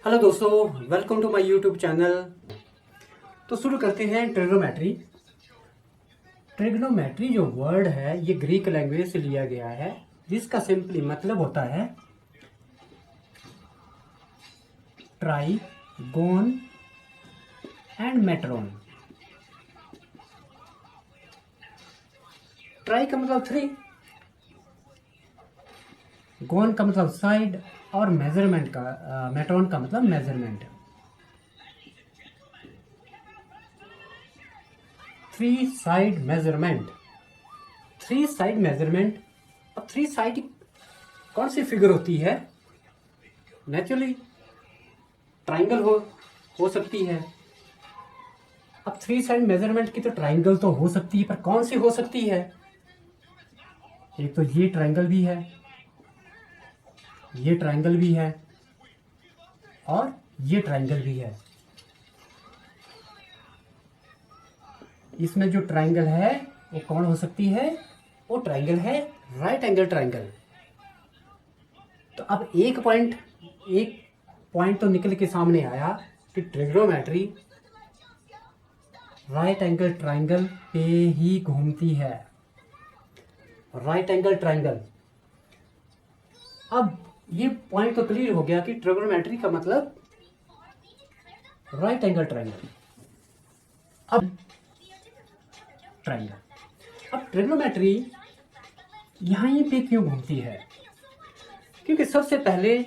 Hello दोस्तों, welcome to my YouTube channel. तो शुरू करते हैं ट्रिग्नोमेट्री। ट्रिग्नोमेट्री जो वर्ड है ये ग्रीक लैंग्वेज से लिया गया है, जिसका सिंपली मतलब होता है ट्राइगोन एंड मेट्रोन। ट्राई का मतलब थ्री, गोन का मतलब साइड और मेजरमेंट का मेट्रोन का मतलब measurement. Three side measurement, three side measurement. अब थ्री साइड कौन सी फिगर होती है? नेचुरली ट्राइंगल हो सकती है। अब थ्री साइड मेजरमेंट की तो ट्राइंगल तो हो सकती है, पर कौन सी हो सकती है? एक तो ये ट्राइंगल भी है, ये ट्राइंगल भी है और ये ट्राइंगल भी है। इसमें जो ट्राइंगल है वो कौन हो सकती है? वो ट्राइंगल है राइट एंगल ट्राइंगल। तो अब एक पॉइंट तो निकल के सामने आया कि ट्रिग्नोमेट्री राइट एंगल ट्राइंगल पे ही घूमती है। Right angle triangle. अब ये पॉइंट तो क्लियर हो गया कि ट्रिग्नोमेट्री का मतलब राइट एंगल ट्राइंगल। अब ट्राइंगल, अब ट्रिग्नोमेट्री यहीं पे क्यों घूमती है? क्योंकि सबसे पहले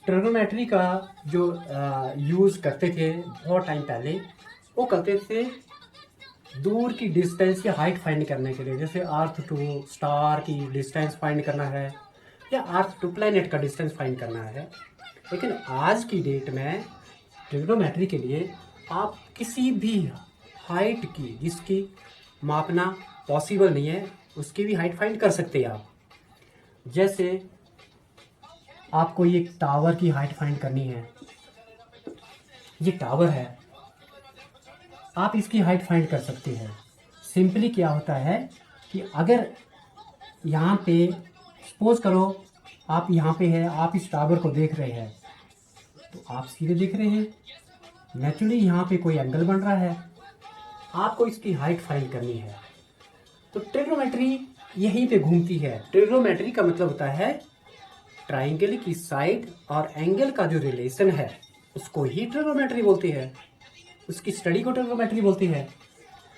ट्रिग्नोमेट्री का जो यूज़ करते थे बहुत टाइम पहले, वो करते थे दूर की डिस्टेंस की हाइट फाइंड करने के लिए। जैसे अर्थ टू स्टार की डिस्टेंस फाइंड करना है या अर्थ टू प्लैनेट का डिस्टेंस फाइंड करना है। लेकिन आज की डेट में ट्रिग्नोमेट्री के लिए आप किसी भी हाइट की जिसकी मापना पॉसिबल नहीं है उसकी भी हाइट फाइंड कर सकते हैं आप। जैसे आपको ये टावर की हाइट फाइंड करनी है, ये टावर है, आप इसकी हाइट फाइंड कर सकते हैं। सिंपली क्या होता है कि अगर यहाँ पे सपोज करो आप यहाँ पे है, आप इस टावर को देख रहे हैं, तो आप सीधे देख रहे हैं, नेचुरली यहाँ पे कोई एंगल बन रहा है, आपको इसकी हाइट फाइंड करनी है। तो ट्रिग्नोमेट्री यहीं पे घूमती है। ट्रिग्नोमेट्री का मतलब होता है ट्राइंगल की साइड और एंगल का जो रिलेशन है उसको ही ट्रिग्नोमेट्री बोलती है, उसकी स्टडी को ट्रिग्नोमेट्री बोलती है।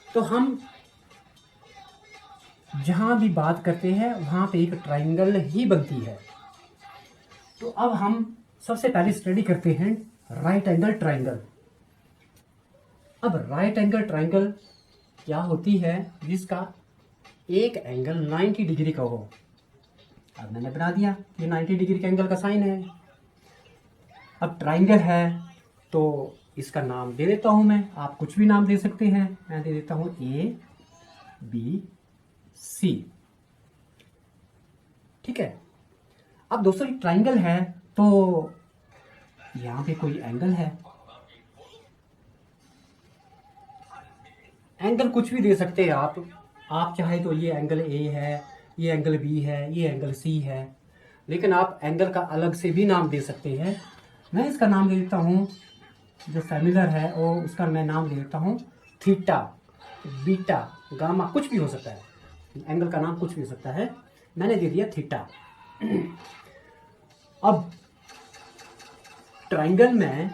तो हम जहाँ भी बात करते हैं वहाँ पे एक ट्राइंगल ही बनती है। तो अब हम सबसे पहले स्टडी करते हैं राइट एंगल ट्राइंगल। अब राइट एंगल ट्राइंगल क्या होती है? जिसका एक एंगल 90 डिग्री का हो। अब मैंने बना दिया ये 90 डिग्री के एंगल का साइन है। अब ट्राइंगल है तो इसका नाम दे देता हूं मैं, आप कुछ भी नाम दे सकते हैं। मैं दे देता हूं ABC। ठीक है। अब दोस्तों ट्राइंगल है तो यहां पे कोई एंगल है, एंगल कुछ भी दे सकते हैं आप चाहे तो ये एंगल A है, ये एंगल B है, ये एंगल C है। लेकिन आप एंगल का अलग से भी नाम दे सकते हैं। मैं इसका नाम दे देता हूँ, जो फैमिलर है वो उसका मैं नाम दे देता हूँ थीटा, बीटा, गामा, कुछ भी हो सकता है। एंगल का नाम कुछ भी हो सकता है, मैंने दे दिया थीटा। अब ट्राइंगल में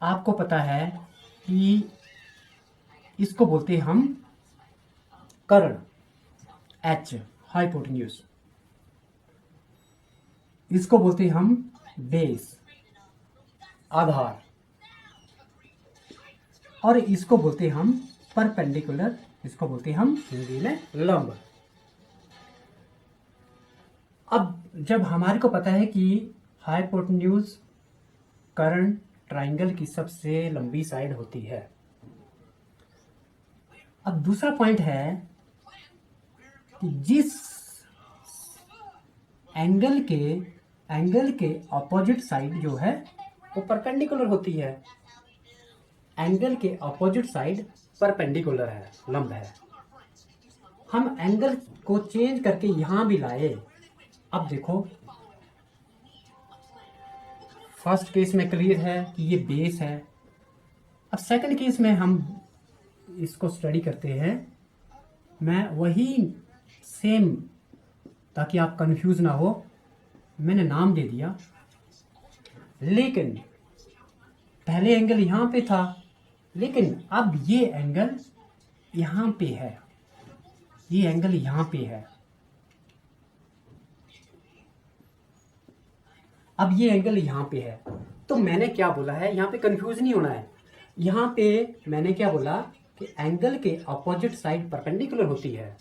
आपको पता है कि इसको बोलते हैं हम कर्ण, H हाइपोटेन्यूज। इसको बोलते हैं हम बेस, आधार, और इसको बोलते हैं हम परपेंडिकुलर, इसको बोलते हैं हम हिंदी में लंब। अब जब हमारे को पता है कि हाइपोटेन्यूज कर्ण ट्राइंगल की सबसे लंबी साइड होती है, अब दूसरा पॉइंट है कि जिस एंगल के ऑपोजिट साइड जो है वो परपेंडिकुलर होती है। एंगल के ऑपोजिट साइड परपेंडिकुलर है, लंब है। हम एंगल को चेंज करके यहां भी लाए। अब देखो फर्स्ट केस में क्लियर है कि ये बेस है। अब सेकंड केस में हम इसको स्टडी करते हैं। मैं वही सेम, ताकि आप कंफ्यूज ना हो, मैंने नाम दे दिया, लेकिन पहले एंगल यहाँ पे था, लेकिन अब ये एंगल यहाँ पे है, ये एंगल यहाँ पे है। अब ये एंगल यहाँ पे है, तो मैंने क्या बोला है, यहाँ पे कंफ्यूज नहीं होना है। यहाँ पे मैंने क्या बोला कि एंगल के अपोजिट साइड परपेंडिकुलर होती है।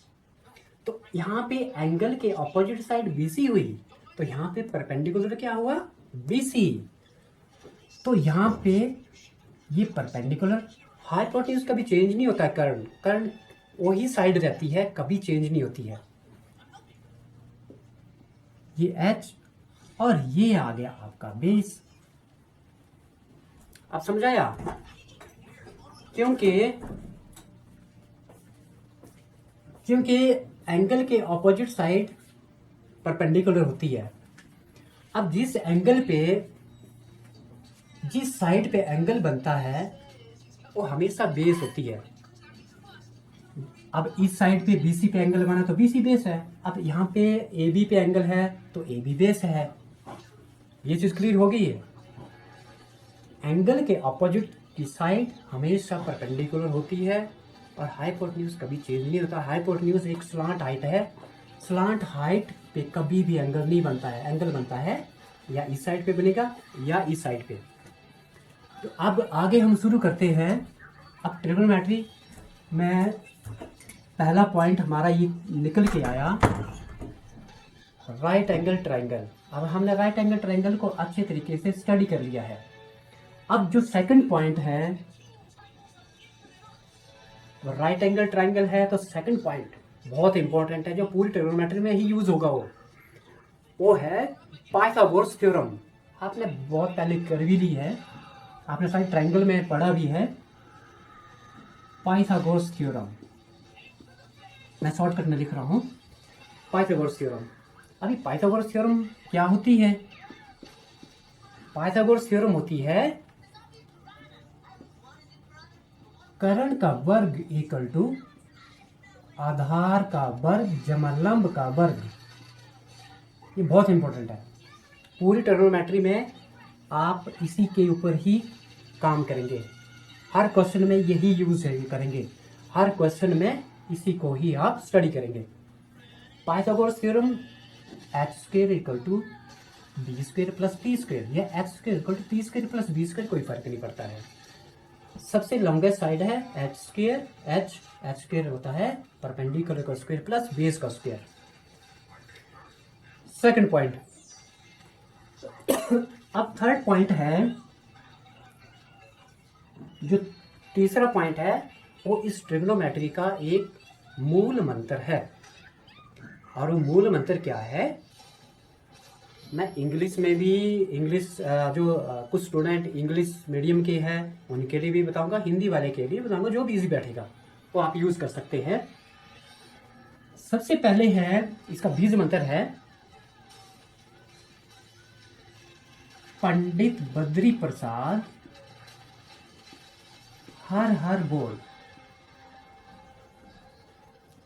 तो यहाँ पे एंगल के अपोजिट साइड BC हुई, तो यहाँ पे परपेंडिकुलर क्या हुआ, BC। तो यहाँ पे ये परपेंडिकुलर, हाइपोटेन्यूज कभी चेंज नहीं होता है, कर्ण वही साइड रहती है, कभी चेंज नहीं होती है। ये H और ये आ गया आपका बेस। आप समझाया? क्योंकि एंगल के ऑपोजिट साइड परपेंडिकुलर होती है। अब जिस साइड पे एंगल बनता है वो हमेशा बेस होती है। अब इस साइड पे BC पे एंगल बना तो BC बेस है। अब यहाँ पे AB पे एंगल है तो AB बेस है। ये चीज क्लियर हो गई है। एंगल के अपोजिट की साइड हमेशा परपेंडिकुलर होती है और हाइपोटेन्यूज कभी चेंज नहीं होता। हाइपोटेन्यूज एक स्लांट हाइट है, स्लांट हाइट पे कभी भी एंगल नहीं बनता है। एंगल बनता है या इस साइड पे बनेगा या इस साइड पे। तो अब आगे हम शुरू करते हैं। अब ट्रिग्नोमेट्री में पहला पॉइंट हमारा ये निकल के आया, राइट एंगल ट्रायंगल। अब हमने राइट एंगल ट्रायंगल को अच्छे तरीके से स्टडी कर लिया है। अब जो सेकंड पॉइंट है राइट एंगल ट्रायंगल है, तो सेकंड पॉइंट बहुत इंपॉर्टेंट है जो पूरी ट्रिग्नोमेट्री में ही यूज होगा। वो है पाइथागोरस थ्योरम। आपने बहुत पहले कर भी ली है, आपने शायद ट्रायंगल में पढ़ा भी है पाइथागोरस थ्योरम। मैं शॉर्टकट में लिख रहा हूं पाइथागोरस थ्योरम। अभी पाइथागोरस थ्योरम क्या होती है? पाइथागोरस थ्योरम होती है कर्ण का वर्ग इक्वल टू आधार का वर्ग जमा लंब का वर्ग। ये बहुत इंपॉर्टेंट है। पूरी ट्रिग्नोमेट्री में आप इसी के ऊपर ही काम करेंगे। हर क्वेश्चन में यही यूज करेंगे, हर क्वेश्चन में इसी को ही आप स्टडी करेंगे। Pythagoras theorem h² equal to b² plus p², या h² equal to p² plus b², कोई फर्क नहीं पड़ता है। सबसे लॉन्गेस्ट साइड है h² होता है परपेंडिकुलर का स्क्वायर प्लस बेस का स्क्वायर। Second point. अब थर्ड पॉइंट है, जो तीसरा पॉइंट है वो इस ट्रिग्नोमेट्री का एक मूल मंत्र है। और वो मूल मंत्र क्या है, मैं इंग्लिश में भी, जो कुछ स्टूडेंट इंग्लिश मीडियम के हैं उनके लिए भी बताऊंगा, हिंदी वाले के लिए बताऊंगा, जो भी इजी बैठेगा वो आप यूज कर सकते हैं। सबसे पहले है इसका बीज मंत्र है पंडित बद्री प्रसाद हर हर बोल।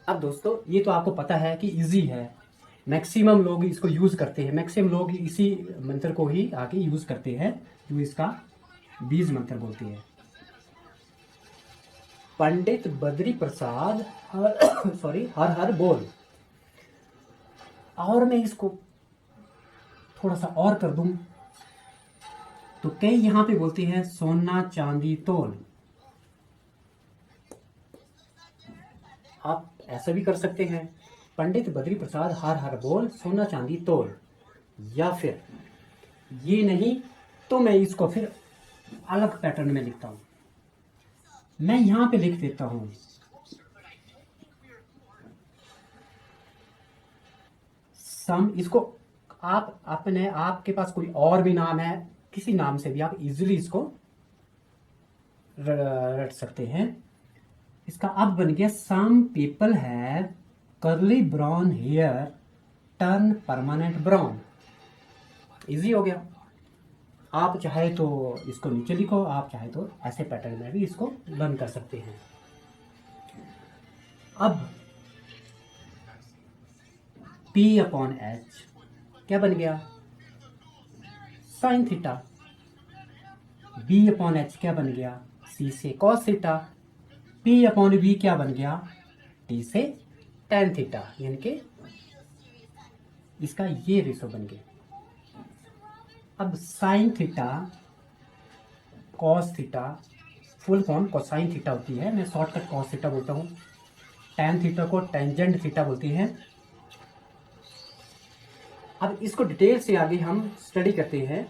अब दोस्तों ये तो आपको पता है कि इजी है, मैक्सिमम लोग इसको यूज करते हैं, मैक्सिमम लोग इसी मंत्र को ही आके यूज करते हैं, जो इसका बीज मंत्र बोलते हैं। पंडित बद्री प्रसाद हर हर बोल। और मैं इसको थोड़ा सा और कर दूं तो कई यहां पे बोलते हैं सोना चांदी तोल। आप ऐसा भी कर सकते हैं, पंडित बद्री प्रसाद हर हर बोल सोना चांदी तोल। या फिर ये नहीं तो मैं इसको फिर अलग पैटर्न में लिखता हूं। मैं यहां पे लिख देता हूं सम। इसको आप अपने, आपके पास कोई और भी नाम है, किसी नाम से भी आप इजीली इसको रट सकते हैं। इसका अब बन गया some people have curly brown hair turn permanent brown. Easy हो गया। आप चाहे तो इसको नीचे लिखो, आप चाहे तो ऐसे पैटर्न में भी इसको लर्न कर सकते हैं। अब P अपॉन एच क्या बन गया, sine theta. B upon H क्या बन गया, C से cos theta. P upon B क्या बन गया, T से tan थीटा, यानी कि इसका ये रेशो बन गया। अब sine theta cos theta, full form cosine theta होती है, मैं शॉर्टकट कॉस थीटा बोलता हूँ। tan थीटा को टेंजेंट थीटा बोलती हैं। अब इसको डिटेल से आगे हम स्टडी करते हैं।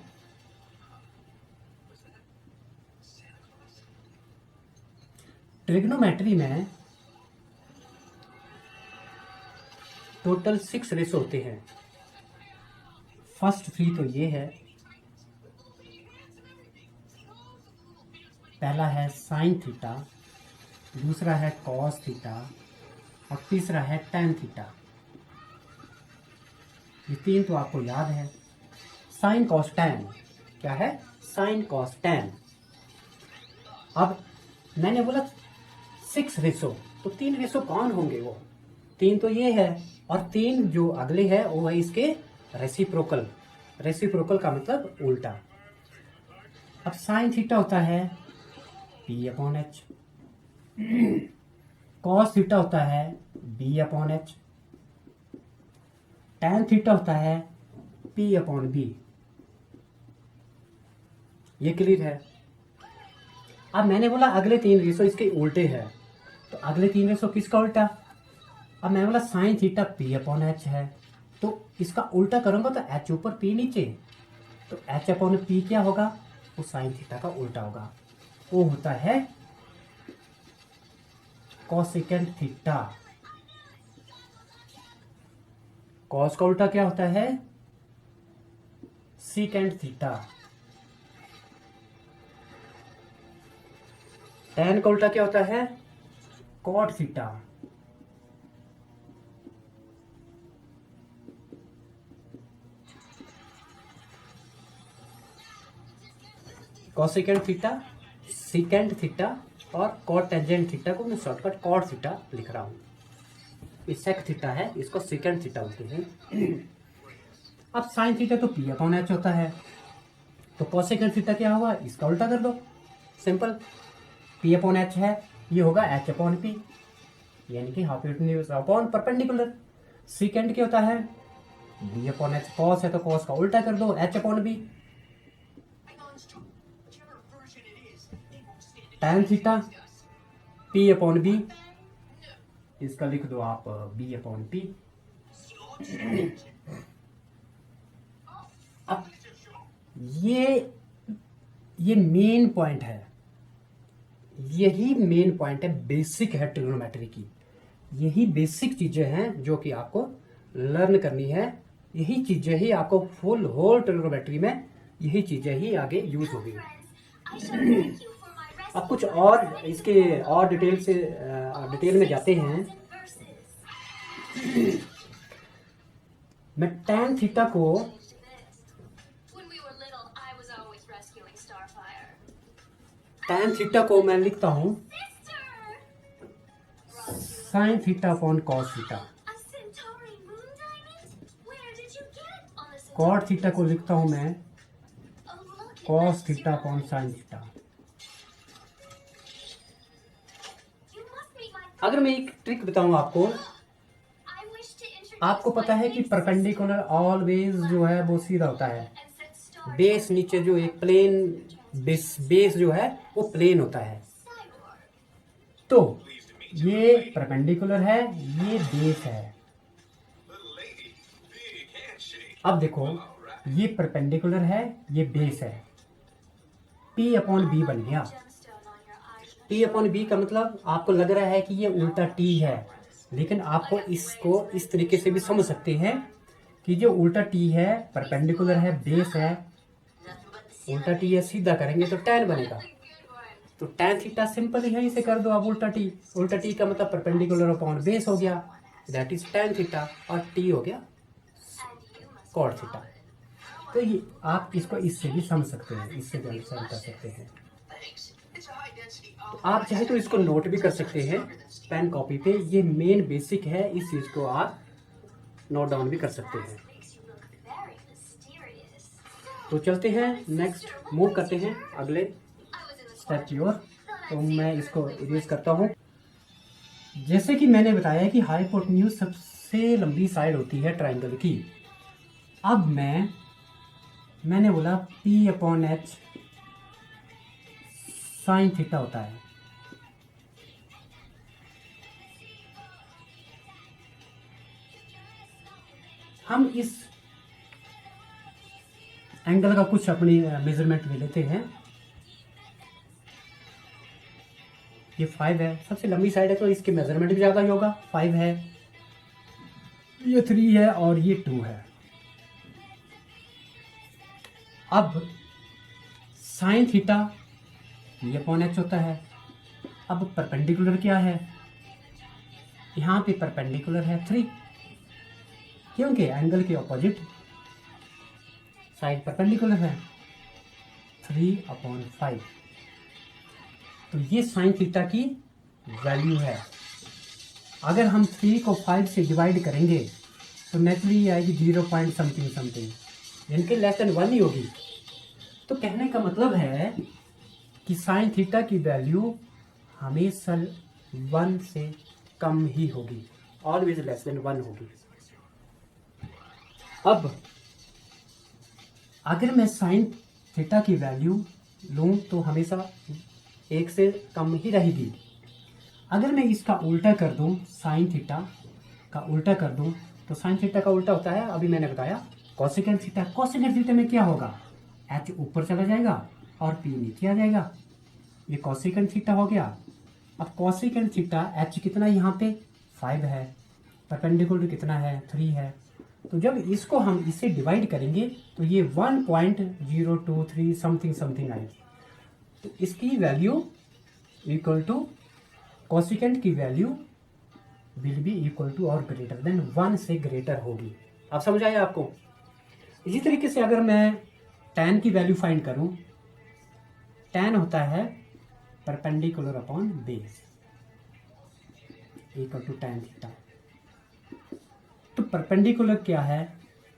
ट्रिग्नोमेट्री में टोटल 6 रेशो होते हैं। फर्स्ट 3 तो ये है, पहला है साइन थीटा, दूसरा है कॉस थीटा और तीसरा है tan थीटा। ये 3 तो आपको याद है। साइन कॉस tan क्या है, साइन कॉस tan। अब मैंने बोला 6 रेशो, तो 3 रेशो कौन होंगे, वो 3 तो ये है और 3 जो अगले है वो है इसके रेसिप्रोकल। रेसिप्रोकल का मतलब उल्टा। अब साइन थीटा होता है P upon H, cos theta होता है B upon H, tan theta होता है P अपॉन B। ये क्लियर है। अब मैंने बोला अगले 3 रेशो इसके उल्टे हैं, तो अगले 3 रेशो किसका उल्टा। अब मैं बोला sine theta P upon H है, तो इसका उल्टा करूंगा तो H ऊपर P नीचे, तो H अपॉन P क्या होगा, वो साइन थीटा का उल्टा होगा, वो होता है कोसेकेंट थीटा। कॉस का उल्टा क्या होता है, सीकेंट थीटा। tan का उल्टा क्या होता है, cot theta. Cosecant theta, secant theta और कॉट टेंजेंट थीटा को मैं शॉर्टकट कॉट थीटा लिख रहा हूँ। ये सेक थीटा है, इसको सीकेंट थीटा बोलते हैं। अब साइन थीटा तो P अपॉन एच होता है, तो कोसेकेंट थीटा क्या होगा, इसका उल्टा कर दो, सिंपल। P अपॉन एच है, ये होगा H अपॉन P, यानी कि हाइपोटेन्यूज अपॉन परपेंडिकुलर। सीकेंट क्या होता है, B अपॉन एच, कॉस है तो कॉस का उल्टा कर दो, H upon B। tan theta P upon B, इसका लिख दो आप B अपॉन P। अब ये मेन पॉइंट है, यही मेन पॉइंट है, बेसिक है ट्रिग्नोमेट्री की। यही बेसिक चीजें हैं जो कि आपको लर्न करनी है। यही चीजें ही आपको फुल होल ट्रिग्नोमेट्री में यही चीजें ही आगे यूज होगी। अब कुछ और इसके और डिटेल में जाते हैं। मैं tan थीटा को मैं लिखता हूं sine theta upon cos theta. Cot theta को लिखता हूं मैं cos theta upon sine theta. अगर मैं एक ट्रिक बताऊं आपको, आपको पता है कि परपेंडिकुलर ऑलवेज जो है वो सीधा होता है, बेस नीचे जो एक प्लेन बेस जो है वो प्लेन होता है। तो ये परपेंडिकुलर है, ये बेस है। अब देखो ये परपेंडिकुलर है, ये बेस है, P अपॉन B बन गया। P अपॉन B का मतलब आपको लग रहा है कि ये उल्टा T है, लेकिन आपको इसको इस तरीके से भी समझ सकते हैं कि जो उल्टा T है, परपेंडिकुलर है, बेस है, उल्टा T है, सीधा करेंगे तो tan बनेगा। तो tan थीटा सिंपल यहीं से कर दो आप, उल्टा T का मतलब परपेंडिकुलर अपॉन बेस हो गया, दैट इज tan थीटा, और T हो गया कॉट थीटा। तो ये आप इसको इससे भी समझ सकते हैं, इससे भी अंडरस्टैंड कर सकते हैं। तो आप चाहे तो इसको नोट भी कर सकते हैं पेन कॉपी पे, ये मेन बेसिक है, इस चीज़ को आप नोट डाउन भी कर सकते हैं। तो चलते हैं नेक्स्ट, मूव करते हैं अगले स्टेप की ओर। तो मैं इसको इरेज करता हूँ। जैसे कि मैंने बताया कि हाइपोटेन्यूज सबसे लंबी साइड होती है ट्राइंगल की। अब मैंने बोला P/H साइन थीटा होता है। हम इस एंगल का कुछ अपनी मेजरमेंट ले लेते हैं। ये 5 है, सबसे लंबी साइड है तो इसकी मेजरमेंट भी ज़्यादा ही होगा। 5 है, ये 3 है और ये 2 है। अब साइन थीटा P/H होता है। अब परपेंडिकुलर क्या है, यहाँ पे परपेंडिकुलर है 3, क्योंकि एंगल के ऑपोजिट साइड परपेंडिकुलर है। 3/5, तो ये साइन थीटा की वैल्यू है। अगर हम 3 को 5 से डिवाइड करेंगे तो नेचुरली ये आएगी 0 पॉइंट समथिंग समथिंग, यानी कि लेस देन 1 ही होगी। तो कहने का मतलब है कि साइन थीटा की वैल्यू हमेशा 1 से कम ही होगी, ऑलवेज लेस देन 1 होगी। अब अगर मैं साइन थीटा की वैल्यू लूँ तो हमेशा 1 से कम ही रहेगी। अगर मैं इसका उल्टा कर दूं, साइन थीटा का उल्टा कर दूं, तो साइन थीटा का उल्टा होता है, अभी मैंने बताया, कोसेकेंट थीटा। कोसेकेंट थीटा में क्या होगा, H ऊपर चला जाएगा और P नीचे आ जाएगा। ये कोसेकेंट थीटा हो गया। अब कोसेकेंट थीटा H कितना यहाँ पे 5 है, परपेंडिकुलर कितना है 3 है। तो जब इसको हम इससे डिवाइड करेंगे तो ये 1.023 समथिंग समथिंग आएगी। तो इसकी वैल्यू इक्वल टू कोसेकेंट की value will be equal to और ग्रेटर देन 1 से ग्रेटर होगी। आप समझ आए आपको। इसी तरीके से अगर मैं tan की वैल्यू फाइंड करूं, tan होता है perpendicular upon base equal to tan theta. तो परपेंडिकुलर क्या है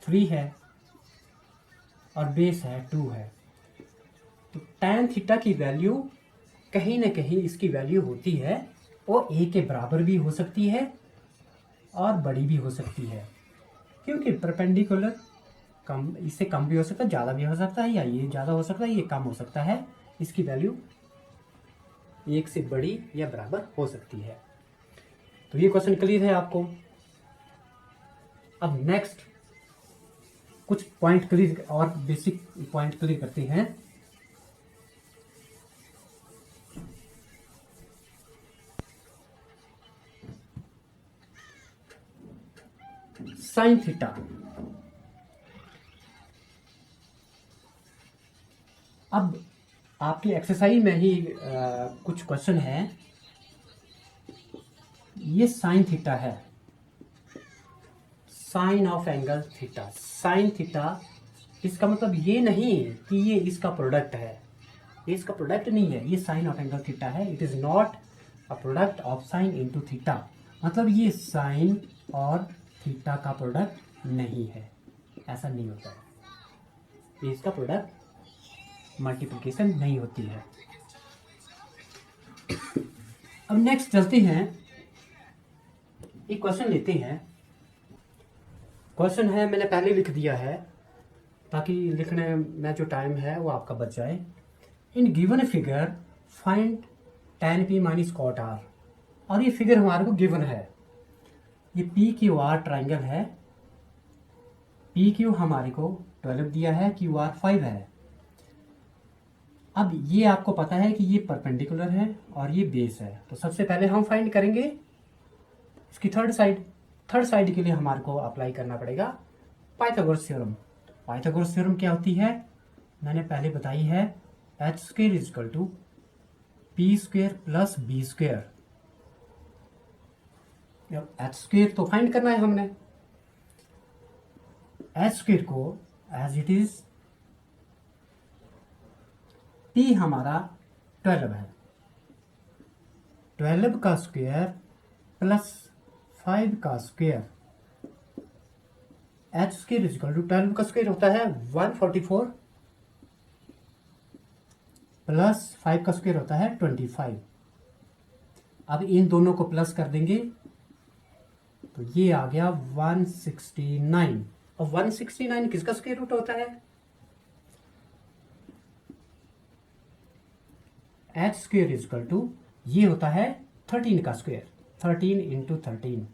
3 है और बेस है 2 है। तो tan थीटा की वैल्यू कहीं ना कहीं इसकी वैल्यू होती है वो a के बराबर भी हो सकती है और बड़ी भी हो सकती है, क्योंकि परपेंडिकुलर कम, इससे कम भी हो सकता है, ज़्यादा भी हो सकता है, या ये ज़्यादा हो सकता है, ये कम हो सकता है। इसकी वैल्यू 1 से बड़ी या बराबर हो सकती है। तो ये क्वेश्चन क्लियर है आपको। अब नेक्स्ट कुछ पॉइंट क्लियर और बेसिक पॉइंट क्लियर करते हैं। साइन थीटा, अब आपकी एक्सरसाइज में ही कुछ क्वेश्चन है। ये साइन थीटा है, sine of angle theta, sine theta, इसका मतलब ये नहीं कि ये इसका प्रोडक्ट है, ये इसका प्रोडक्ट नहीं है, ये साइन ऑफ एंगल थीटा है। It is not a product of sine into theta, मतलब ये साइन और थीटा का प्रोडक्ट नहीं है, ऐसा नहीं होता है। ये इसका प्रोडक्ट मल्टीप्लिकेशन नहीं होती है। अब नेक्स्ट चलते हैं, एक क्वेश्चन लेते हैं। क्वेश्चन है, मैंने पहले लिख दिया है ताकि लिखने में जो टाइम है वो आपका बच जाए। In given figure find tan p minus cot r, और ये फिगर हमारे को गिवन है। ये पी क्यू आर ट्राइंगल है, पी क्यू हमारे को 12 दिया है, क्यू आर 5 है। अब ये आपको पता है कि ये परपेंडिकुलर है और ये बेस है, तो सबसे पहले हम फाइंड करेंगे इसकी थर्ड साइड। थर्ड साइड के लिए हमारे को अप्लाई करना पड़ेगा पाइथागोरस थ्योरम। पाइथागोरस थ्योरम क्या होती है, मैंने पहले बताई है, H square is equal to P square plus B square. H square तो फाइंड करना है हमने, एच स्क्वायर को एज इट इज p हमारा 12 है, 12 का स्क्वायर प्लस 5 का square, H square equal to 12 का स्क्वायर होता है 144 प्लस 5 का स्क्वायर होता है 25। अब इन दोनों को प्लस कर देंगे तो ये आ गया 169। और 169 किसका स्क्वायर रूट होता है? एच स्क्वायर इक्वल टू ये होता है 13 का स्क्वायर, 13 इंटू 13।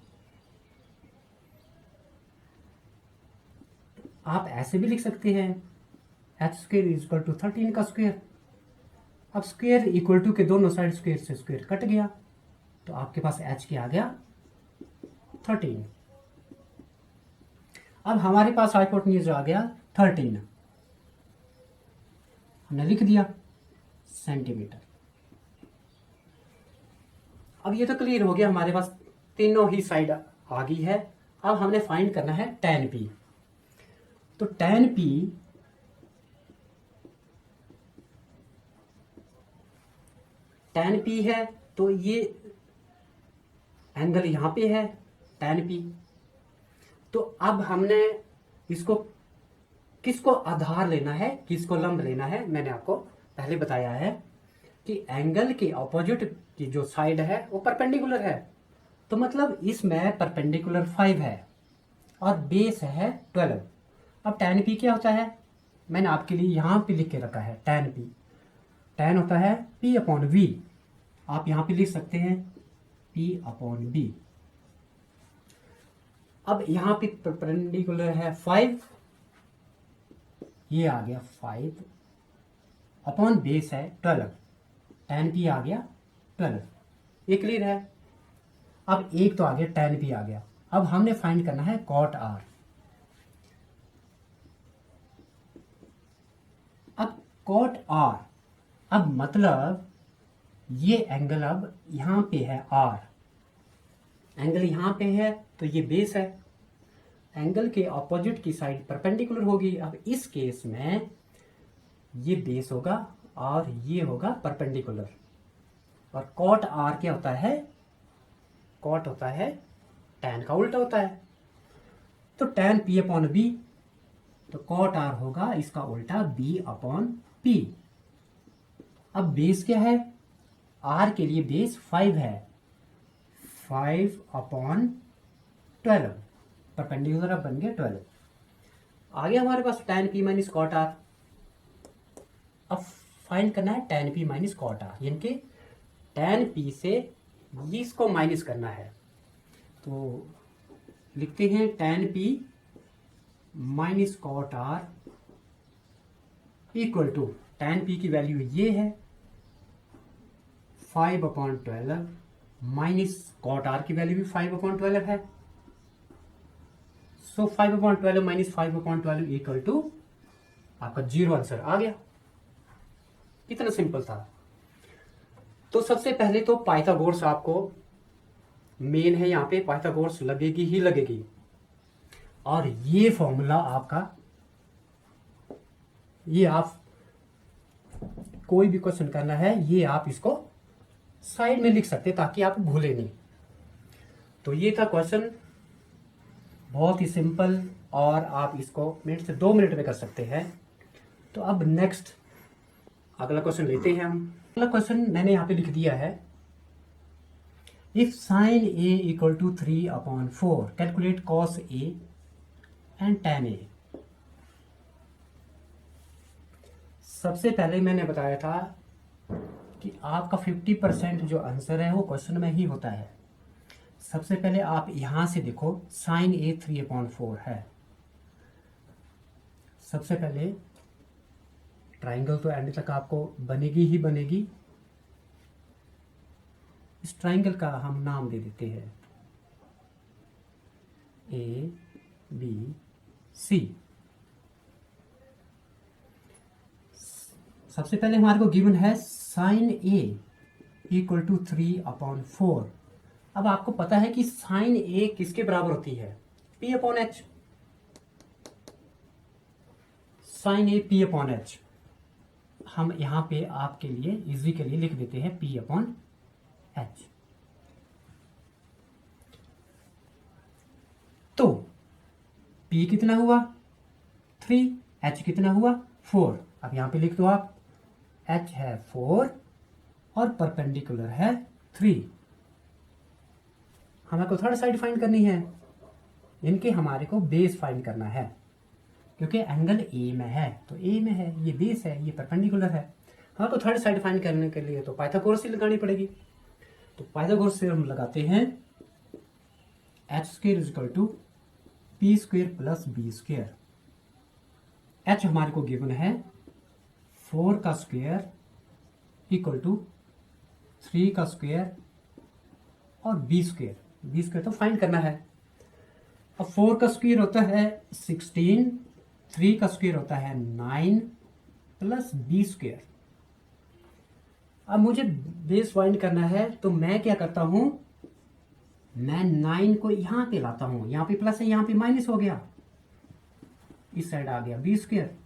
आप ऐसे भी लिख सकते हैं एच स्क्वायर इक्वल टू 13 का स्क्वायर। अब स्क्वायर इक्वल टू के दोनों साइड स्क्वायर से स्क्वायर कट गया तो आपके पास एच क्या आ गया 13। अब हमारे पास हाइपोटेन्यूज आ गया 13, हमने लिख दिया सेंटीमीटर। अब ये तो क्लियर हो गया, हमारे पास तीनों ही साइड आ गई है। अब हमने फाइंड करना है tan p। तो tan p है तो ये एंगल यहां पे है tan p। तो अब हमने इसको किसको आधार लेना है, किसको लंब लेना है, मैंने आपको पहले बताया है कि एंगल के ऑपोजिट की जो साइड है वो परपेंडिकुलर है। तो मतलब इसमें परपेंडिकुलर 5 है और बेस है 12। अब tan p क्या होता है, मैंने आपके लिए यहां पे लिख के रखा है tan p। tan होता है p अपॉन v, आप यहां पे लिख सकते हैं p अपॉन v। अब यहां पे परपेंडिकुलर है 5, ये आ गया 5 अपॉन बेस है 12, tan p आ गया 12। ये क्लियर है। अब एक तो आ गया tan p आ गया। अब हमने फाइंड करना है cot r। अब cot r, अब मतलब ये एंगल अब यहां पे है r, एंगल यहां पे है तो ये बेस है, एंगल के ऑपोजिट की साइड परपेंडिकुलर होगी। अब इस केस में ये बेस होगा और ये होगा परपेंडिकुलर। और cot r क्या होता है, cot होता है tan का उल्टा होता है। तो tan p अपॉन b, तो cot r होगा इसका उल्टा b अपॉन p। अब बेस क्या है, r के लिए बेस 5 है, 5 अपॉन 12, परपेंडिकुलर अब बन गया 12। आ गया हमारे पास tan p minus cot r। अब फाइंड करना है tan p minus cot r, यानी कि tan p से इसको माइनस करना है। तो लिखते हैं tan p minus cot r equal to, tan p की वैल्यू ये है 5 अपॉन 12 माइनस cot r की वैल्यू भी 5 अपॉन 12 है। So 5 upon 12 minus 5 upon 12 equal to आपका 0 आंसर आ गया। इतना सिंपल था। तो सबसे पहले तो पाइथागोरस आपको मेन है, यहां पे पाइथागोरस लगेगी ही लगेगी। और ये फॉर्मूला आपका, ये आप कोई भी क्वेश्चन करना है ये आप इसको साइड में लिख सकते ताकि आप भूले नहीं। तो ये था क्वेश्चन, बहुत ही सिंपल, और आप इसको मिनट से 2 मिनट में कर सकते हैं। तो अब नेक्स्ट अगला क्वेश्चन लेते हैं हम। अगला क्वेश्चन मैंने यहां पे लिख दिया है, if sine a equal to 3 upon 4 calculate cos a and tan a। सबसे पहले मैंने बताया था कि आपका 50% जो आंसर है वो क्वेश्चन में ही होता है। सबसे पहले आप यहां से देखो, साइन a 3 अपॉन 4 है। सबसे पहले ट्राइंगल तो एंड तक आपको बनेगी ही बनेगी। इस ट्राइंगल का हम नाम दे देते हैं ए बी सी। सबसे पहले हमारे को गिवन है sine A equal to 3 upon 4। अब आपको पता है कि साइन ए किसके बराबर होती है, p अपॉन एच। साइन ए p अपॉन एच। हम यहाँ पे आपके लिए इजी के लिए लिख देते हैं P अपॉन एच। तो P कितना हुआ 3, H कितना हुआ 4। अब यहाँ पे लिख दो आप, H है 4 और परपेंडिकुलर है 3। हमारे को थर्ड साइड फाइंड करनी है, इनके हमारे को बेस फाइंड करना है, क्योंकि एंगल ए में है तो ए में है, ये बेस है, ये परपेंडिकुलर है। हमारे को थर्ड साइड फाइंड करने के लिए तो पाइथागोरस ही लगानी पड़ेगी। तो पाइथागोरस से हम लगाते हैं H square is equal to P square plus B square. H हमारे को गिवन है 4 का स्क्वायर इक्वल टू 3 का स्क्वायर और बी स्क्वायर तो फाइंड करना है। अब 4 का स्क्वायर होता है 16, 3 का स्क्वायर होता है 9 प्लस बी स्क्वायर। अब मुझे बेस फाइंड करना है, तो मैं क्या करता हूं, मैं 9 को यहां पे लाता हूं, यहां पे प्लस है, यहां पे माइनस हो गया, इस साइड आ गया बी स्क्वायर।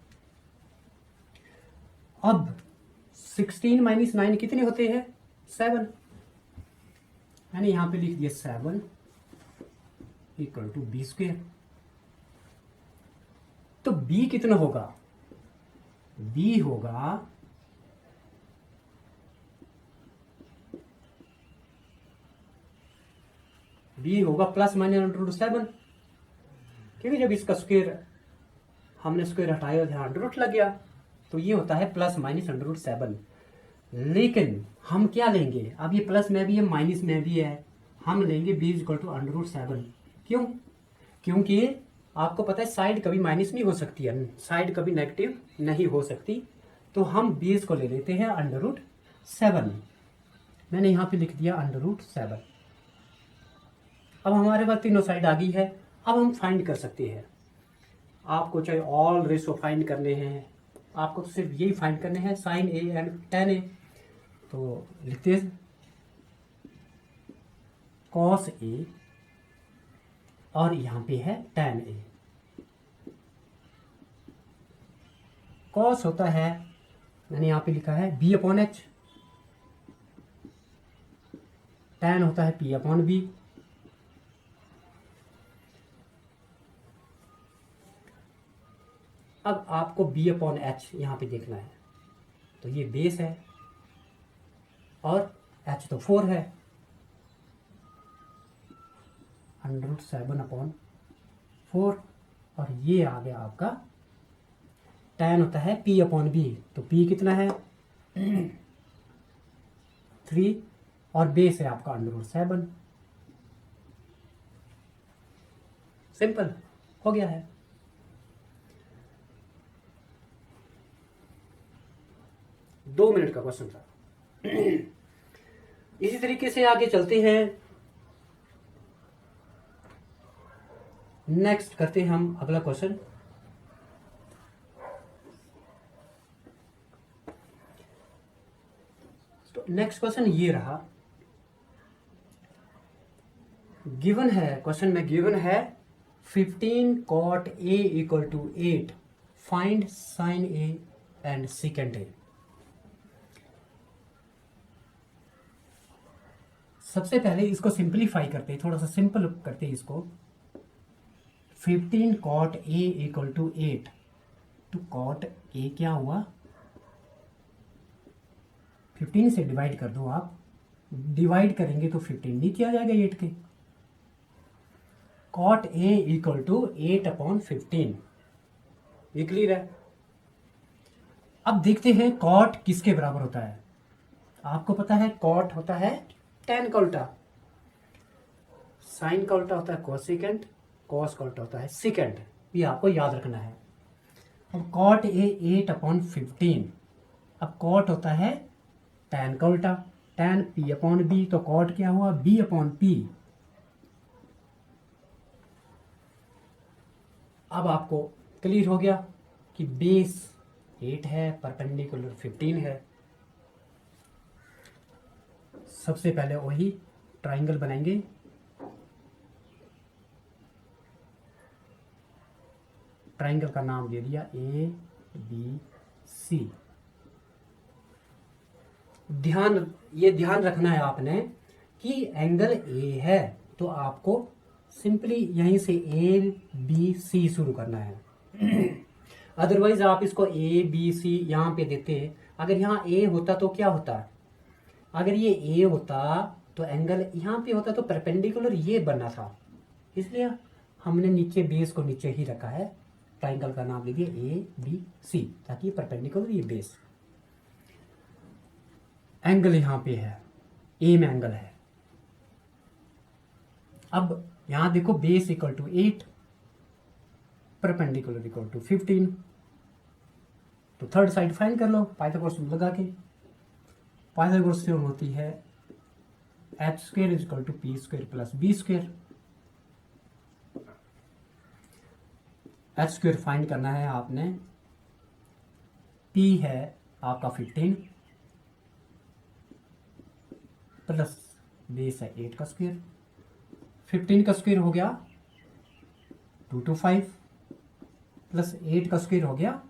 अब 16 माइनस 9 कितने होते हैं 7, मैंने यहां पे लिख दिया 7 इक्वल टू बी स्क्वायर। तो बी कितना होगा, बी होगा प्लस माइनस अंडर 7, क्योंकि जब इसका स्क्वायर हमने स्क्वायर हटाया और अंडर रूट लग गया, तो ये होता है प्लस माइनस अंडर रूट 7। लेकिन हम क्या लेंगे, अब ये प्लस में भी है माइनस में भी है, हम लेंगे B equal to under root 7। क्यों, क्योंकि आपको पता है साइड कभी माइनस नहीं हो सकती है, साइड कभी नेगेटिव नहीं हो सकती। तो हम बेस को ले लेते हैं अंडर रूट 7, मैंने यहाँ पे लिख दिया अंडर रूट 7। अब हमारे पास तीनों साइड आ गई है। अब हम फाइंड कर सकते हैं, आपको चाहे ऑल रेशो फाइंड करने हैं, आपको तो सिर्फ यही फाइंड करने हैं साइन ए एंड टेन ए। तो लिखते हैं कॉस ए और यहाँ पे है टेन ए। कॉस होता है, मैंने यहाँ पे लिखा है बी अपॉन एच, टेन होता है पी अपॉन बी। अब आपको बी अपॉन एच यहाँ पे देखना है, तो ये बेस है और एच तो 4 है, अंडर रूट 7 अपॉन 4, और ये आ गया आपका tan होता है p अपॉन बी। तो p कितना है 3 और बेस है आपका अंडर रूट 7। सिंपल हो गया है। दो मिनट का क्वेश्चन था। इसी तरीके से आगे चलते हैं, नेक्स्ट करते हैं हम अगला क्वेश्चन। तो नेक्स्ट क्वेश्चन ये रहा, गिवन है क्वेश्चन में, गिवन है 15 cot a equal to 8, find sine a and secant a। सबसे पहले इसको सिंपलीफाई करते हैं, थोड़ा सा सिंपल करते हैं इसको। 15 cot a इक्वल टू 8, तो cot a क्या हुआ, 15 से डिवाइड कर दो आप, डिवाइड करेंगे तो 15 नीचे आ जाएगा 8 के। cot a equal to 8 upon 15, ये क्लियर है। अब देखते हैं cot किसके बराबर होता है। आपको पता है cot होता है tan का उल्टा, साइन का उल्टा होता है कोसेकेंट, कॉस का उल्टा होता है सेकेंड, ये आपको याद रखना है। अब cot a 8 अपॉन 15, अब cot होता है tan का उल्टा, tan p अपॉन b, तो cot क्या हुआ b अपॉन p। अब आपको क्लियर हो गया कि बेस 8 है, परपेंडिकुलर 15 है। सबसे पहले वही ट्राइंगल बनाएंगे, ट्राइंगल का नाम दे दिया ए बी सी। ध्यान रखना है आपने कि एंगल ए है तो आपको सिंपली यहीं से ए बी सी शुरू करना है। अदरवाइज आप इसको ए बी सी यहाँ पे देते, अगर यहाँ ए होता तो क्या होता, अगर ये ए होता तो एंगल यहाँ पे होता तो परपेंडिकुलर ये बनना था, इसलिए हमने नीचे बेस को नीचे ही रखा है। ट्राइंगल का नाम लीजिए ए बी सी, ताकि परपेंडिकुलर ये बेस। एंगल यहाँ पे है, ए में एंगल है। अब यहां देखो base equal to 8, perpendicular equal to 15, तो थर्ड साइड फाइंड कर लो पाइथागोरस लगा के। पाइथागोरस थ्योरम होती है H square is equal to P square plus B square. H square find करना है आपने, पी है आपका 15 प्लस बेस है 8 का स्क्वायर। 15 का स्क्वायर हो गया 225 प्लस 8 का स्क्वायर हो गया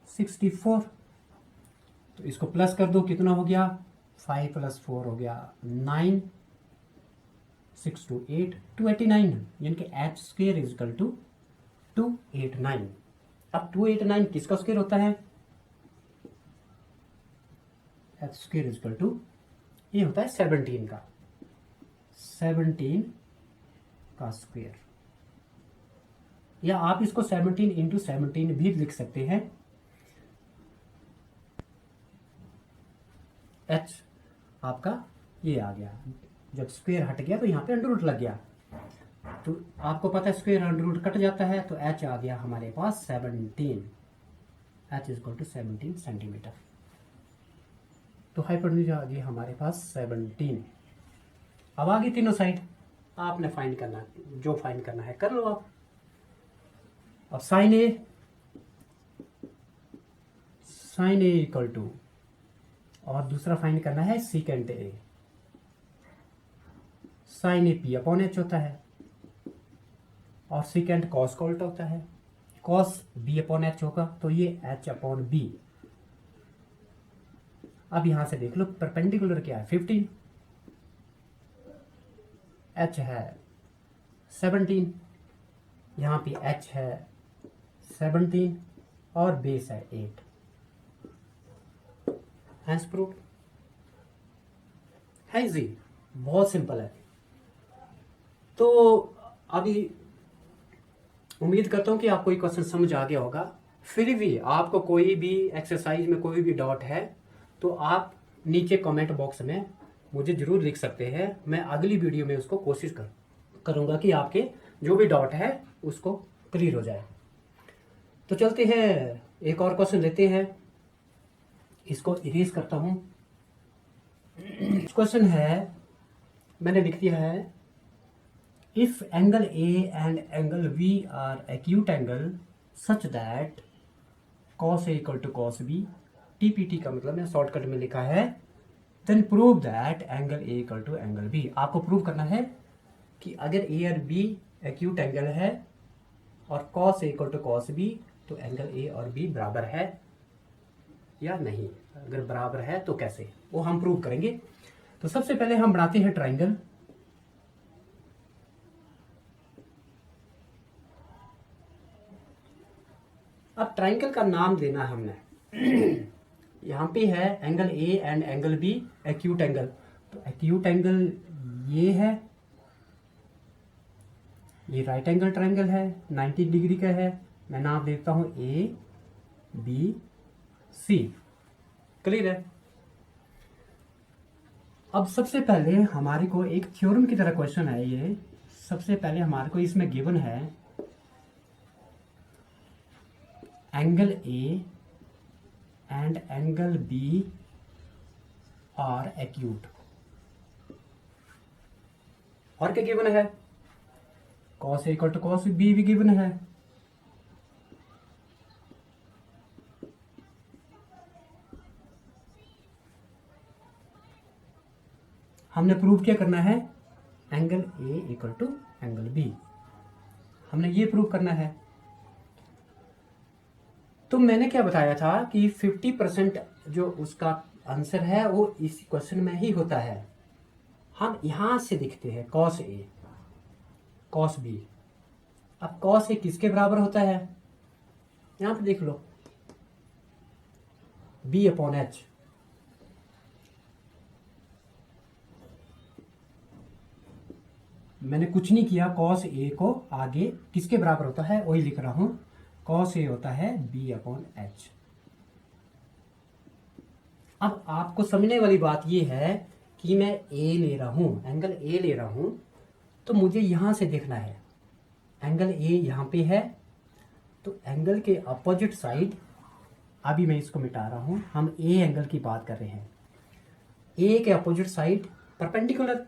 64। तो इसको प्लस कर दो, कितना हो गया 5 प्लस 4 हो गया 9, 6 to 8 289, यानी कि H square is equal to 289। अब 289 किसका स्क्वायर होता है, H square is equal to ये होता है 17 का, 17 का स्क्वायर, या आप इसको 17 इंटू 17 भी लिख सकते हैं। एच आपका ये आ गया, जब स्क्वायर हट गया तो यहाँ पे अंडर रूट लग गया, तो आपको पता है स्क्वायर अंडर रूट कट जाता है, तो एच आ गया हमारे पास 17, H is equal to 17 centimetre. तो हाइपोटेन्यूज आ गई हमारे पास 17। अब आगे तीनों साइड आपने फाइंड करना, जो फाइंड करना है कर लो आप। अब साइन ए इक्वल टू, और दूसरा फाइंड करना है secant A, sine A P upon H होता है, और सीकेंट कॉस का उल्टा होता है, कॉस बी अपॉन एच होगा, तो ये एच अपॉन बी। अब यहां से देख लो परपेंडिकुलर क्या है 15, एच है 17, यहां पे एच है 17 और बेस है 8। हैंस प्रूफ है जी, बहुत सिंपल है। तो अभी उम्मीद करता हूं कि आपको ये क्वेश्चन समझ आ गया होगा। फिर भी आपको कोई भी एक्सरसाइज में कोई भी डाउट है तो आप नीचे कमेंट बॉक्स में मुझे जरूर लिख सकते हैं, मैं अगली वीडियो में उसको कोशिश करूंगा कि आपके जो भी डाउट है उसको क्लियर हो जाए। तो चलते हैं, एक और क्वेश्चन लेते हैं, इसको इरेज करता हूं। क्वेश्चन है, मैंने लिख दिया है, if angle A and angle B are acute angle such that cos A equal to cos B, TPT का मतलब मैंने शॉर्टकट में लिखा है, then prove that angle A equal to angle B. आपको प्रूव करना है कि अगर ए और बी एक्यूट एंगल है और cos A equal to cos B, तो एंगल ए और बी बराबर है या नहीं, अगर बराबर है तो कैसे, वो हम प्रूव करेंगे। तो सबसे पहले हम बनाते हैं ट्राइंगल। अब ट्राइंगल का नाम देना है हमने। यहां पे है angle A and angle B acute angle, तो एक्यूट एंगल ये है, ये राइट एंगल ट्राइंगल है, 90 डिग्री का है, मैं नाम देता हूं ए बी सी। क्लियर है। अब सबसे पहले हमारे को एक थ्योरम की तरह क्वेश्चन है ये। सबसे पहले हमारे को इसमें गिवन है angle A and angle B are acute, और क्या गिवन है, cos A equal to cos B भी गिवन है। हमने प्रूव क्या करना है, angle A equal to angle B, हमने ये प्रूव करना है। तो मैंने क्या बताया था कि 50% जो उसका आंसर है वो इस क्वेश्चन में ही होता है। हम यहाँ से देखते हैं कॉस ए कॉस बी। अब कॉस ए किसके बराबर होता है, यहाँ पे देख लो, बी अपॉन एच। मैंने कुछ नहीं किया, कॉस ए को आगे किसके बराबर होता है वही लिख रहा हूं, कॉस ए होता है बी अपॉन एच। अब आपको समझने वाली बात यह है कि मैं ए ले रहा हूं, एंगल ए ले रहा हूं, तो मुझे यहां से देखना है एंगल ए यहां पे है, तो एंगल के अपोजिट साइड, अभी मैं इसको मिटा रहा हूं, हम ए एंगल की बात कर रहे हैं। ए के अपोजिट साइड परपेंडिकुलर,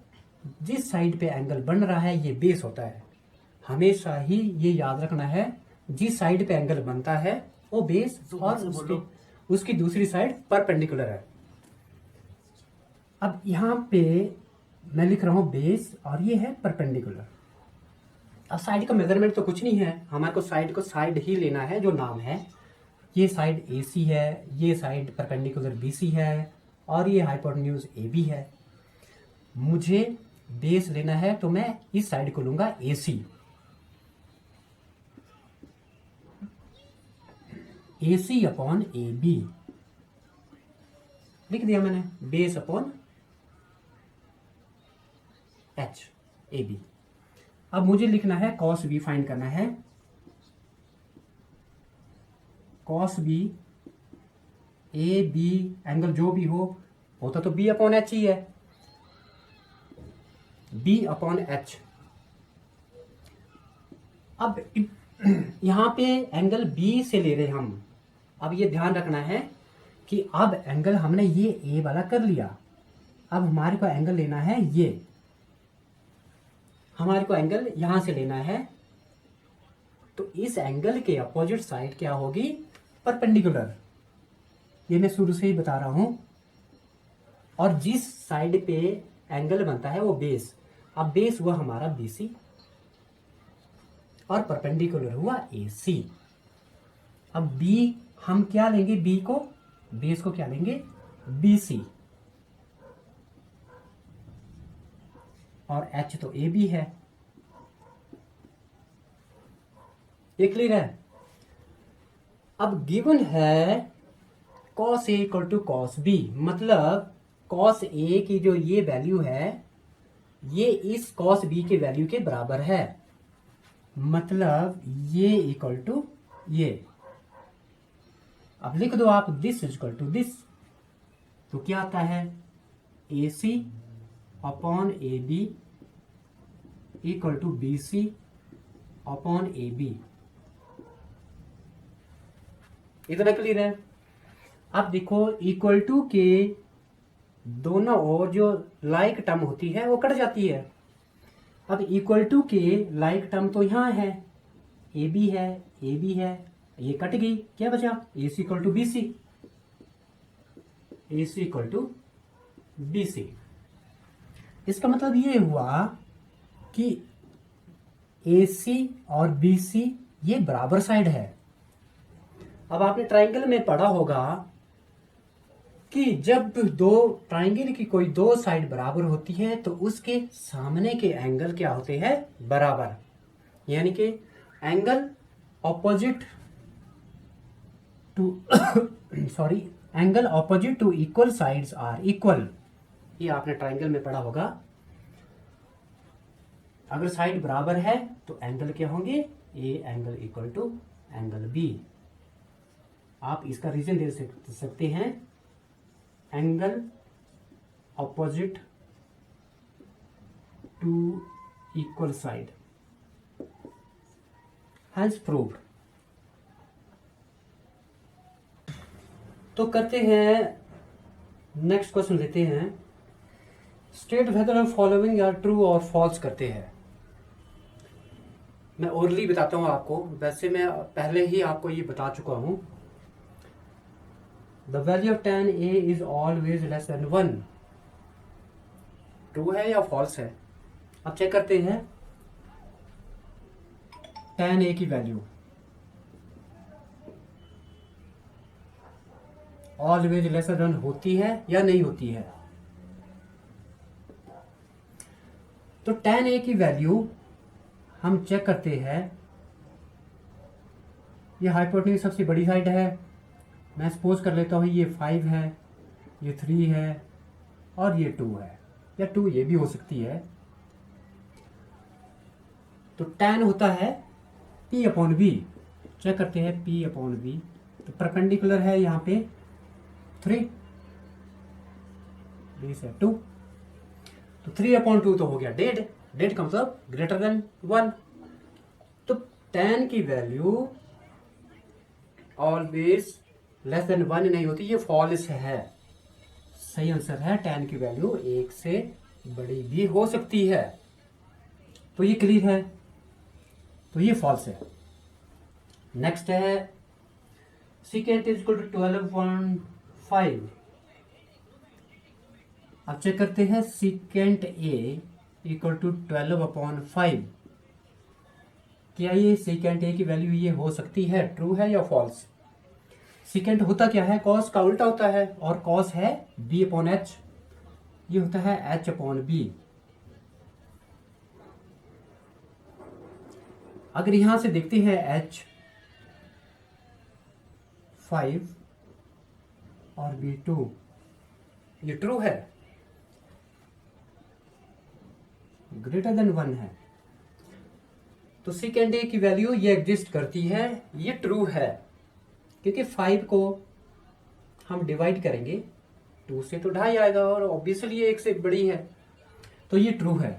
जिस साइड पे एंगल बन रहा है ये बेस होता है। हमेशा ही ये याद रखना है, जिस साइड पे एंगल बनता है वो बेस और उसकी दूसरी साइड परपेंडिकुलर है। अब यहाँ पे मैं लिख रहा हूँ बेस और ये है परपेंडिकुलर। अब साइड का मेजरमेंट तो कुछ नहीं है, हमारे को साइड ही लेना है जो नाम है। ये साइड AC है, ये साइड परपेंडिकुलर BC है और ये हाइपोटेन्यूज AB है। मुझे बेस लेना है तो मैं इस साइड को लूंगा AC। AC अपॉन AB लिख दिया मैंने, बेस अपॉन H AB। अब मुझे लिखना है कॉस B फाइंड करना है। कॉस B AB एंगल जो भी हो होता तो B अपॉन H ही है, B अपॉन H। अब यहां पे एंगल B से ले रहे हम। अब ये ध्यान रखना है कि अब एंगल हमने ये A वाला कर लिया, अब हमारे को एंगल लेना है, ये हमारे को एंगल यहां से लेना है, तो इस एंगल के अपोजिट साइड क्या होगी, परपेंडिकुलर। ये मैं शुरू से ही बता रहा हूं। और जिस साइड पे एंगल बनता है वो बेस, अब बेस हुआ हमारा BC और परपेंडिकुलर हुआ AC। अब B हम क्या लेंगे, B को, बेस को क्या लेंगे, BC, और H तो AB है। ये क्लियर है। अब गिवन है cos A equal to cos B, मतलब cos A की जो ये वैल्यू है ये इस cos B के वैल्यू के बराबर है, मतलब ये इक्वल टू ये। अब लिख दो आप दिस इक्वल टू दिस, तो क्या आता है, AC upon AB equal to BC upon AB। इतना क्लियर है। अब देखो इक्वल टू के दोनों ओर जो लाइक टर्म होती है वो कट जाती है। अब इक्वल टू के लाइक टर्म तो यहां है, AB है, AB है, ये कट गई, क्या बचा, AC equal to BC, AC equal to BC। इसका मतलब ये हुआ कि AC और BC ये बराबर साइड है। अब आपने ट्राइंगल में पढ़ा होगा कि जब दो ट्राइंगल की कोई दो साइड बराबर होती है तो उसके सामने के एंगल क्या होते हैं, बराबर। यानी कि angle opposite to sorry angle opposite to equal sides are equal. ये आपने ट्राइंगल में पढ़ा होगा। अगर साइड बराबर है तो एंगल क्या होंगे, A angle equal to angle B. आप इसका रीजन दे सकते हैं, angle opposite to equal side, hence proved. तो करते हैं, नेक्स्ट क्वेश्चन लेते हैं। State whether following are true और फॉल्स करते हैं। मैं ओरली बताता हूं आपको, वैसे मैं पहले ही आपको ये बता चुका हूं। The value of tan A is always less than 1। True है या फॉल्स है। अब चेक करते हैं tan A की वैल्यू ऑलवेज लेसर देन होती है या नहीं होती है? तो tan a की वैल्यू हम चेक करते हैं। ये हाइपोटेन्यूज सबसे बड़ी साइड है, मैं सपोज कर लेता हूँ ये 5 है, ये 3 है और ये 2 है, या 2 ये भी हो सकती है। तो tan होता है P अपॉन बी, चेक करते हैं P अपॉन बी। तो परपेंडिकुलर है यहाँ पे 3, बेस है 2, तो 3 अपॉन 2 तो हो गया डेड, डेड का मतलब ग्रेटर देन 1। तो tan की वैल्यू ऑलवेज लेस देन 1 नहीं होती, ये फॉल्स है। सही आंसर है tan की वैल्यू 1 से बड़ी भी हो सकती है। तो ये क्लियर है, तो ये फॉल्स है। नेक्स्ट है secant इज इक्वल टू 12.5। अब चेक करते हैं secant a इक्वल टू 12/5। क्या ये secant a की वैल्यू ये हो सकती है? ट्रू है या फॉल्स? secant होता क्या है? cos का उल्टा होता है, और cos है b अपॉन h, ये होता है h अपॉन b। अगर यहां से देखते हैं h 5 और b 2, ये ट्रू है, ग्रेटर देन 1 है, तो secant a की वैल्यू ये एग्जिस्ट करती है, ये ट्रू है। क्योंकि 5 को हम डिवाइड करेंगे 2 से तो 2.5 आएगा, और ऑब्वियसली ये 1 से बड़ी है, तो ये ट्रू है।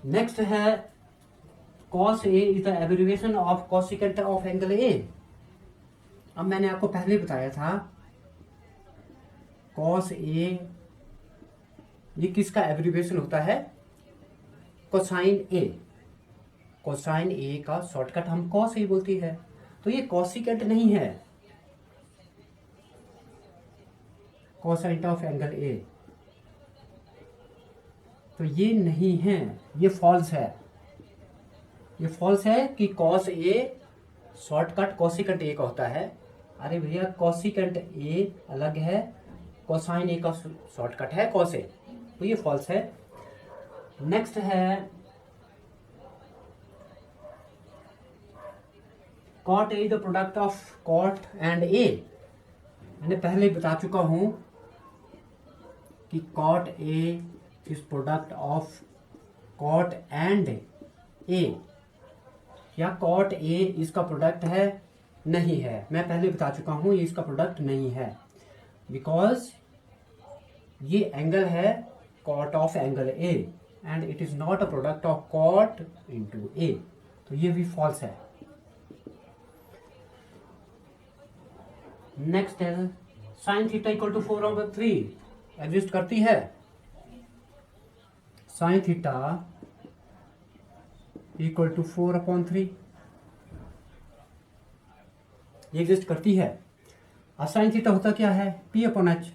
नेक्स्ट है cos a is the abbreviation of cosecant of angle a। अब मैंने आपको पहले बताया था cos a ये किसका एब्रिविएशन होता है? Cosine a। कोसाइन a का शॉर्टकट हम cos a बोलते हैं, तो ये cosecant नहीं है, cosecant ऑफ एंगल a, तो ये नहीं है, ये फॉल्स है। ये फॉल्स है कि cos a shortcut cosecant a का होता है। अरे भैया cosecant a अलग है, कोसाइन a का शॉर्टकट है cos a, तो ये फॉल्स है। नेक्स्ट है cot a is the product of cot and a। मैंने पहले बता चुका हूं कि cot a is product of cot and a, या cot a इसका प्रोडक्ट है? नहीं है, मैं पहले बता चुका हूं ये इसका प्रोडक्ट नहीं है, बिकॉज ये एंगल है cot of angle a and it is not a product of cot into a, तो ये भी फॉल्स है। नेक्स्ट है sine theta equal to 4/3 exist करती है? साइन थीटा इक्वल टू 4/3 ये एग्जिस्ट करती है। और साइन थीटा होता क्या है? P upon H।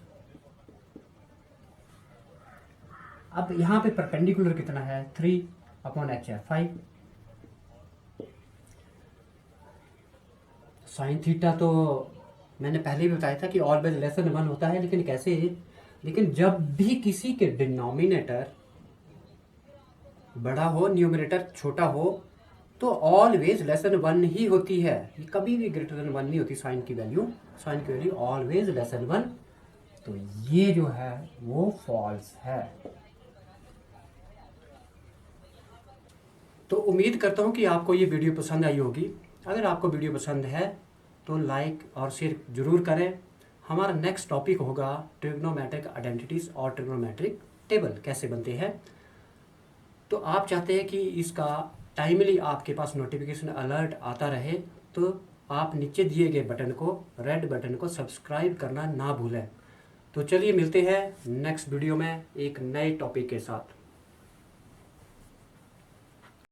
अब यहां पे परपेंडिकुलर कितना है? 3/H है 5। साइन थीटा तो मैंने पहले भी बताया था कि ऑलवेज लेस देन 1 होता है, लेकिन कैसे? लेकिन जब भी किसी के डिनोमिनेटर बड़ा हो, न्यूमरेटर छोटा हो, तो ऑलवेज लेस देन 1 ही होती है, कभी भी ग्रेटर देन 1 नहीं होती। साइन की वैल्यू ऑलवेज लेस देन 1, तो ये जो है वो फॉल्स है। तो उम्मीद करता हूं कि आपको ये वीडियो पसंद आई होगी। अगर आपको वीडियो पसंद है तो लाइक और शेयर जरूर करें। हमारा नेक्स्ट टॉपिक होगा ट्रिग्नोमेट्रिक आइडेंटिटीज और ट्रिग्नोमेट्रिक टेबल कैसे बनते हैं। तो आप चाहते हैं कि इसका टाइमली आपके पास नोटिफिकेशन अलर्ट आता रहे, तो आप नीचे दिए गए बटन को, रेड बटन को सब्सक्राइब करना ना भूलें। तो चलिए मिलते हैं नेक्स्ट वीडियो में एक नए टॉपिक के साथ।